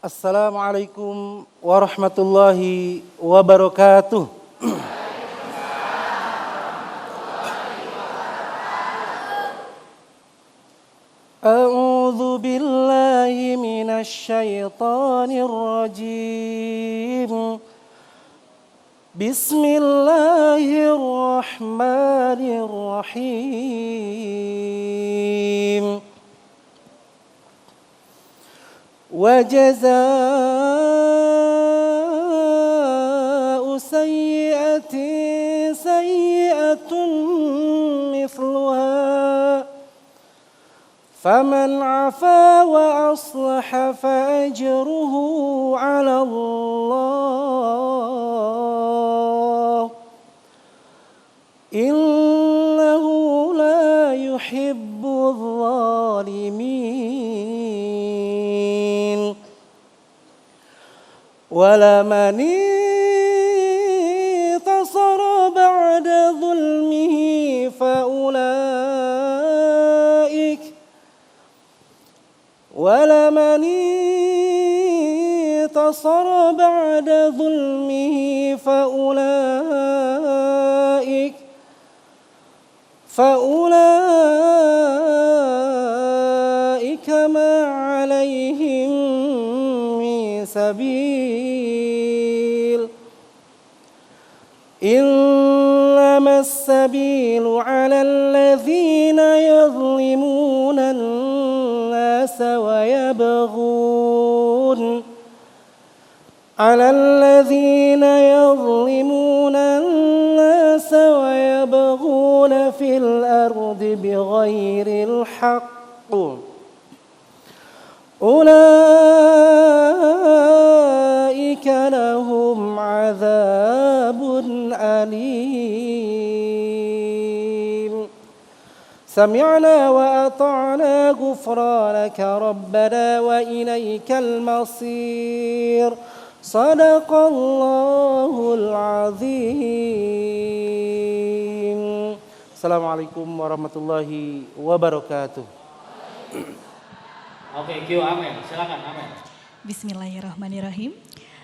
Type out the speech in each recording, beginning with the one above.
Assalamualaikum warahmatullahi wabarakatuh. A'udzu billahi minasy syaithanir rajim. Bismillahirrahmanirrahim. وجزاء سيئة سيئة مثلها فمن عفا وأصلح فأجره على الله إنه لا يحب الظالمين ولمن انتصر بعد ظلمه فأولئك ما عليهم من سبيل إنما السبيل على الذين يظلمون الناس ويبغون في الأرض بغير الحق أولئك لهم عذاب أليم سمعنا وأطعنا غفرانك ربنا وإليك المصير صدق الله العظيم. Assalamualaikum warahmatullahi wabarakatuh. Oke, Q, amin. Silakan, amin. Bismillahirrahmanirrahim.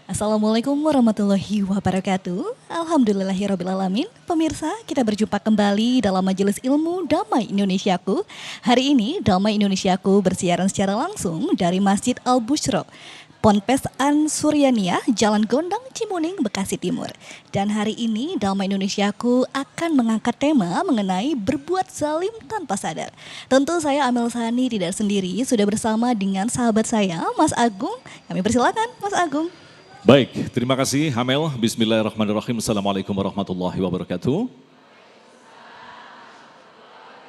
Assalamualaikum warahmatullahi wabarakatuh. Alhamdulillahirrabbilalamin. Pemirsa, kita berjumpa kembali dalam Majelis Ilmu Damai Indonesiaku. Hari ini Damai Indonesiaku bersiaran secara langsung dari Masjid Al-Busyra, Ponpes An Suryania, Jalan Gondang, Cimuning, Bekasi Timur. Dan hari ini Damai Indonesiaku akan mengangkat tema mengenai berbuat zalim tanpa sadar. Tentu saya Amel Sani tidak sendiri, sudah bersama dengan sahabat saya, Mas Agung. Kami persilakan, Mas Agung. Baik, terima kasih Hamel. Bismillahirrahmanirrahim. Assalamualaikum warahmatullahi wabarakatuh.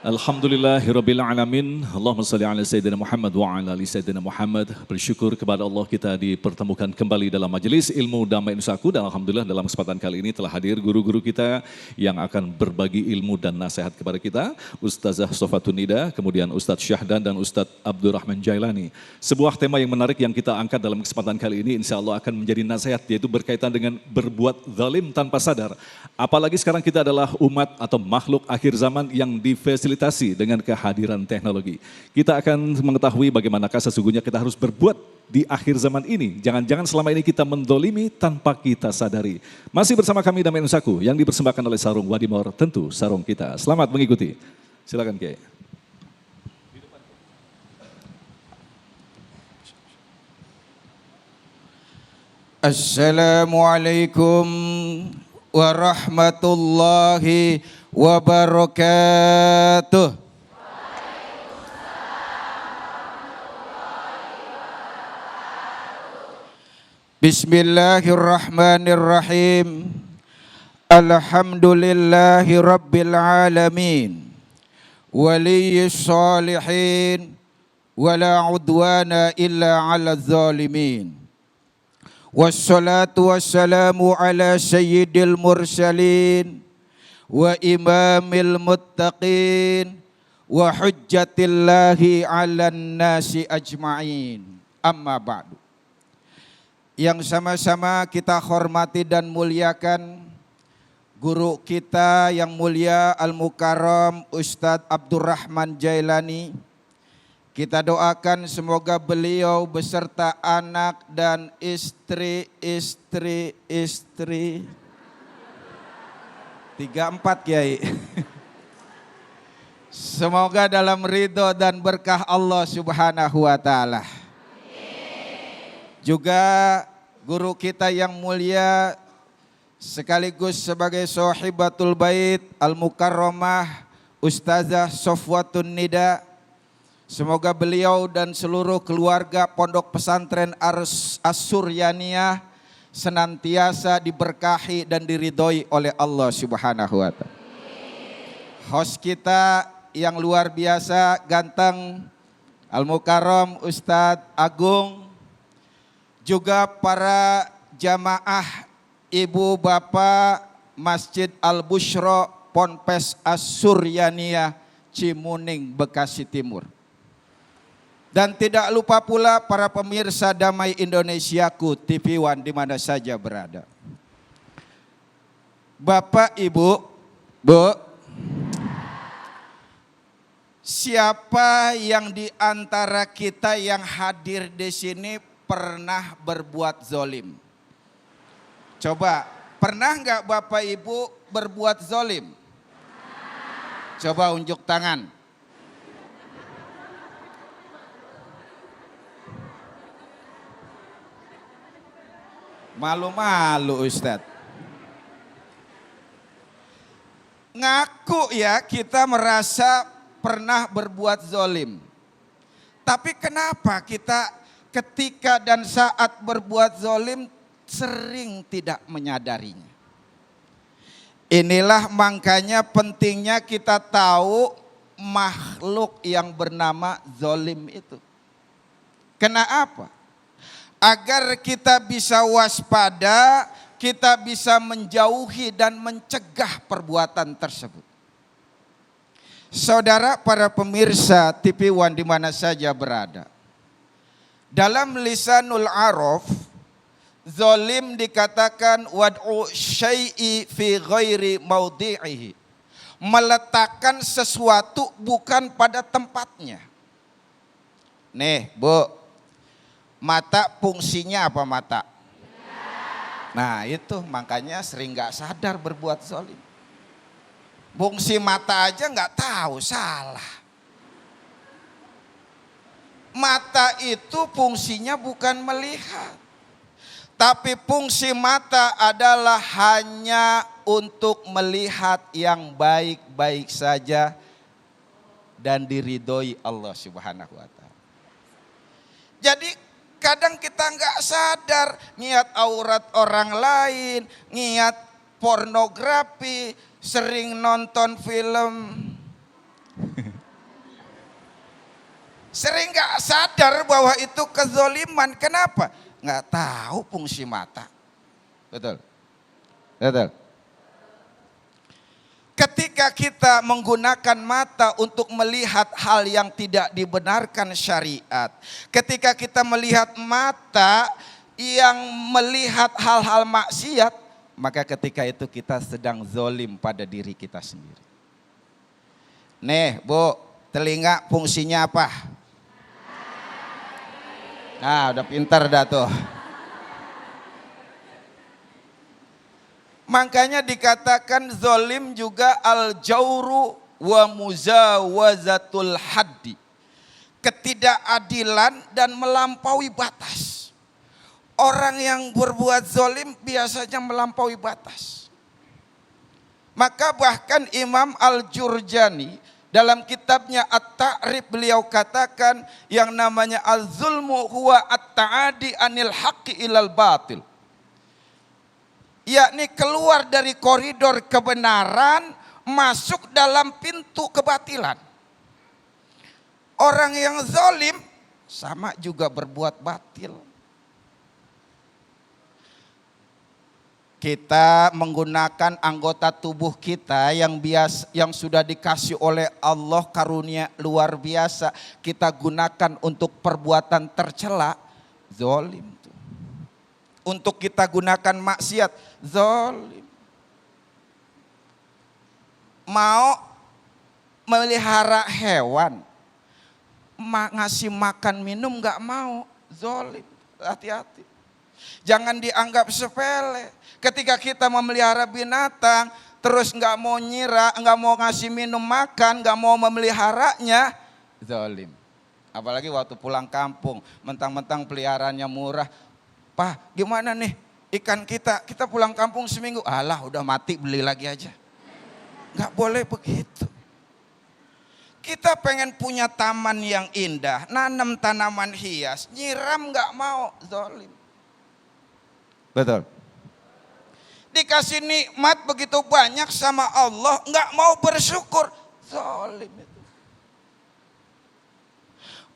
Alhamdulillahirrabbilalamin. Allahumma salli ala Sayyidina Muhammad wa ala ali Sayyidina Muhammad. Bersyukur kepada Allah kita dipertemukan kembali dalam Majelis Ilmu Damai Indonesiaku. Dan Alhamdulillah dalam kesempatan kali ini telah hadir guru-guru kita yang akan berbagi ilmu dan nasihat kepada kita. Ustazah Sofatun Nida, kemudian Ustadz Syahdan dan Ustadz Abdurrahman Jailani. Sebuah tema yang menarik yang kita angkat dalam kesempatan kali ini insya Allah akan menjadi nasihat, yaitu berkaitan dengan berbuat zalim tanpa sadar. Apalagi sekarang kita adalah umat atau makhluk akhir zaman yang difasilitasi dengan kehadiran teknologi. Kita akan mengetahui bagaimanakah sesungguhnya kita harus berbuat di akhir zaman ini. Jangan-jangan selama ini kita mendolimi tanpa kita sadari. Masih bersama kami Damai Indonesiaku yang dipersembahkan oleh Sarung Wadimor, tentu sarung kita. Selamat mengikuti. Silakan Kiai. Assalamualaikum warahmatullahi wabarakatuh. Bismillahirrahmanirrahim. Alhamdulillahi rabbil alamin. Waliyyis salihin. Wala udwana illa ala zalimin. Wassalatu wassalamu ala sayyidil mursalin wa imamil muttaqin wa hujjatillahi ala nasi ajma'in. Amma ba'du. Yang sama-sama kita hormati dan muliakan guru kita yang mulia Al-Mukarram Ustadz Abdurrahman Jailani, Kita doakan semoga beliau beserta anak dan istri. 3-4 Kiai. Semoga dalam ridho dan berkah Allah Subhanahu wa taala. Juga guru kita yang mulia sekaligus sebagai sahibatul bait al-mukarramah Ustazah Sofwatun Nida. Semoga beliau dan seluruh keluarga Pondok Pesantren As-Suryaniyah senantiasa diberkahi dan diridhoi oleh Allah Subhanahu wa taala. Host kita yang luar biasa ganteng Al-Mukarram Ustadz Agung, juga para jamaah ibu bapak Masjid Al-Bushra Ponpes As-Suryaniyah Cimuning Bekasi Timur. Dan tidak lupa pula para pemirsa Damai Indonesiaku TV One di mana saja berada. Bapak, Ibu, Bu, siapa yang di antara kita yang hadir di sini pernah berbuat zolim? Coba, pernah nggak Bapak Ibu berbuat zolim? Coba unjuk tangan. Malu-malu Ustadz. Ngaku ya kita merasa pernah berbuat zolim. Tapi kenapa kita ketika dan saat berbuat zolim sering tidak menyadarinya? Inilah makanya pentingnya kita tahu makhluk yang bernama zolim itu. Kenapa? Agar kita bisa waspada, kita bisa menjauhi dan mencegah perbuatan tersebut. Saudara para pemirsa TV One di mana saja berada. Dalam lisanul Araf, zolim dikatakan wad'u syai'i fi ghairi maudhi'ihi. Meletakkan sesuatu bukan pada tempatnya. Nih, Bu. Mata fungsinya apa mata? Nah itu makanya sering gak sadar berbuat zolim. Fungsi mata aja gak tahu salah. Mata itu fungsinya bukan melihat. Tapi fungsi mata adalah hanya untuk melihat yang baik-baik saja dan diridhoi Allah Subhanahu wa taala. Jadi kadang kita nggak sadar niat aurat orang lain, niat pornografi, sering nonton film. Sering nggak sadar bahwa itu kezoliman. Kenapa? Nggak tahu fungsi mata. Betul. Betul. Ketika kita menggunakan mata untuk melihat hal yang tidak dibenarkan syariat, ketika kita melihat mata yang melihat hal-hal maksiat, maka ketika itu kita sedang zolim pada diri kita sendiri. Nih Bu, telinga fungsinya apa? Nah udah pintar dah tuh. Makanya dikatakan zolim juga al-jauru wa muzawazatul haddi. Ketidakadilan dan melampaui batas. Orang yang berbuat zolim biasanya melampaui batas. Maka bahkan Imam Al-Jurjani dalam kitabnya At-Ta'rif beliau katakan yang namanya al-zulmu huwa at-ta'adi anil haqqi ilal batil. Yakni keluar dari koridor kebenaran, masuk dalam pintu kebatilan. Orang yang zalim sama juga berbuat batil. Kita menggunakan anggota tubuh kita yang sudah dikasih oleh Allah karunia luar biasa, kita gunakan untuk perbuatan tercela, zalim. Untuk kita gunakan maksiat, zalim. Mau melihara hewan, ngasih makan minum nggak mau, zolim. Hati-hati. Jangan dianggap sepele. Ketika kita memelihara binatang, terus nggak mau nyira, nggak mau ngasih minum makan, nggak mau memeliharanya, zolim. Apalagi waktu pulang kampung, mentang-mentang peliharaannya murah. Pak, gimana nih ikan kita pulang kampung seminggu, alah udah mati beli lagi aja. Nggak boleh begitu. Kita pengen punya taman yang indah, nanam tanaman hias, nyiram nggak mau, zolim. Betul. Dikasih nikmat begitu banyak sama Allah, nggak mau bersyukur, zolim itu.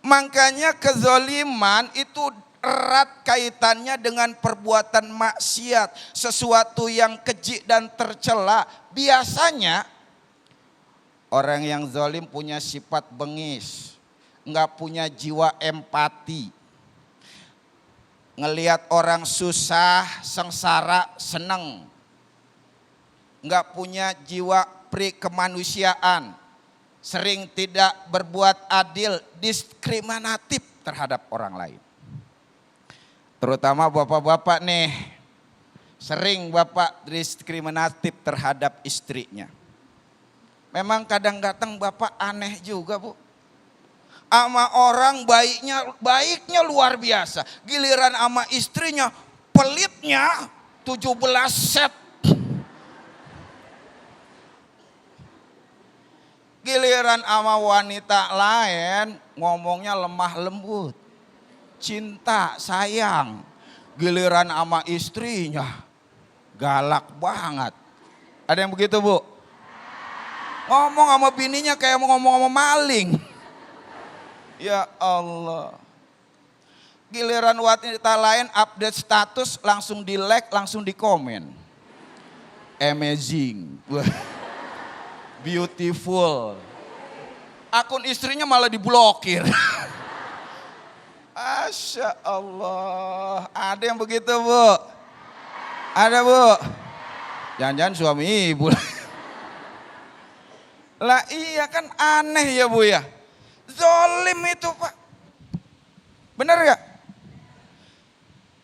Makanya kezoliman itu erat kaitannya dengan perbuatan maksiat, sesuatu yang keji dan tercela. Biasanya orang yang zalim punya sifat bengis, nggak punya jiwa empati. Ngelihat orang susah, sengsara, seneng. Nggak punya jiwa kemanusiaan. Sering tidak berbuat adil, diskriminatif terhadap orang lain. Terutama bapak-bapak nih, sering bapak diskriminatif terhadap istrinya. Memang kadang-kadang bapak aneh juga bu. Sama orang baiknya luar biasa. Giliran sama istrinya pelitnya 17 set. Giliran sama wanita lain ngomongnya lemah lembut. Cinta, sayang. Giliran sama istrinya galak banget. Ada yang begitu bu? Ngomong sama bininya kayak mau ngomong sama maling. Ya Allah. Giliran wanita lain update status langsung di like, langsung di komen. Amazing. Beautiful. Akun istrinya malah diblokir. Masya Allah. Ada yang begitu bu? Ada bu? Jangan-jangan suami ibu. Lah iya kan aneh ya bu ya. Zolim itu pak. Benar gak?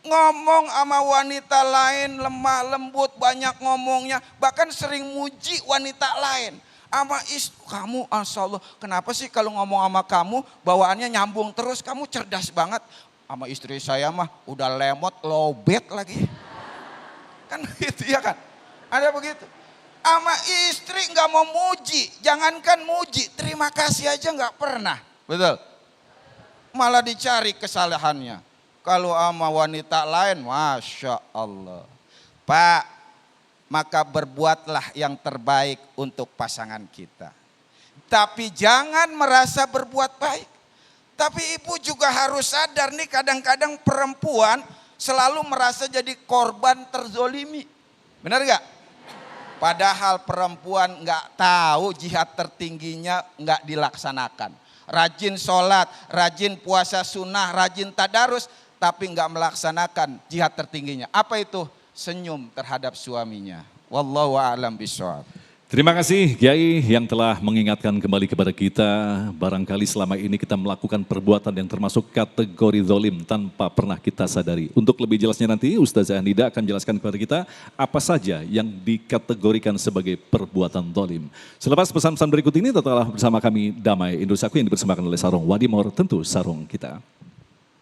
Ngomong sama wanita lain lemah lembut, banyak ngomongnya. Bahkan sering muji wanita lain. Sama istri, kamu Masya Allah, kenapa sih kalau ngomong sama kamu bawaannya nyambung terus, kamu cerdas banget. Sama istri saya mah udah lemot, lobet lagi. Kan gitu ya kan? Ada begitu. Sama istri nggak mau muji, jangankan muji, terima kasih aja nggak pernah. Betul? Malah dicari kesalahannya. Kalau sama wanita lain, Masya Allah. Pak, maka berbuatlah yang terbaik untuk pasangan kita. Tapi jangan merasa berbuat baik. Tapi ibu juga harus sadar nih kadang-kadang perempuan selalu merasa jadi korban terzolimi. Benar gak? Padahal perempuan nggak tahu jihad tertingginya nggak dilaksanakan. Rajin sholat, rajin puasa sunnah, rajin tadarus, tapi nggak melaksanakan jihad tertingginya. Apa itu? Senyum terhadap suaminya. Wallahu a'lam bishawab. Terima kasih Kiai yang telah mengingatkan kembali kepada kita. Barangkali selama ini kita melakukan perbuatan yang termasuk kategori zalim tanpa pernah kita sadari. Untuk lebih jelasnya nanti Ustazah Nida akan jelaskan kepada kita apa saja yang dikategorikan sebagai perbuatan zalim. Selepas pesan-pesan berikut ini tetaplah bersama kami Damai Indonesiaku yang dipersembahkan oleh Sarung Wadimor, tentu sarung kita.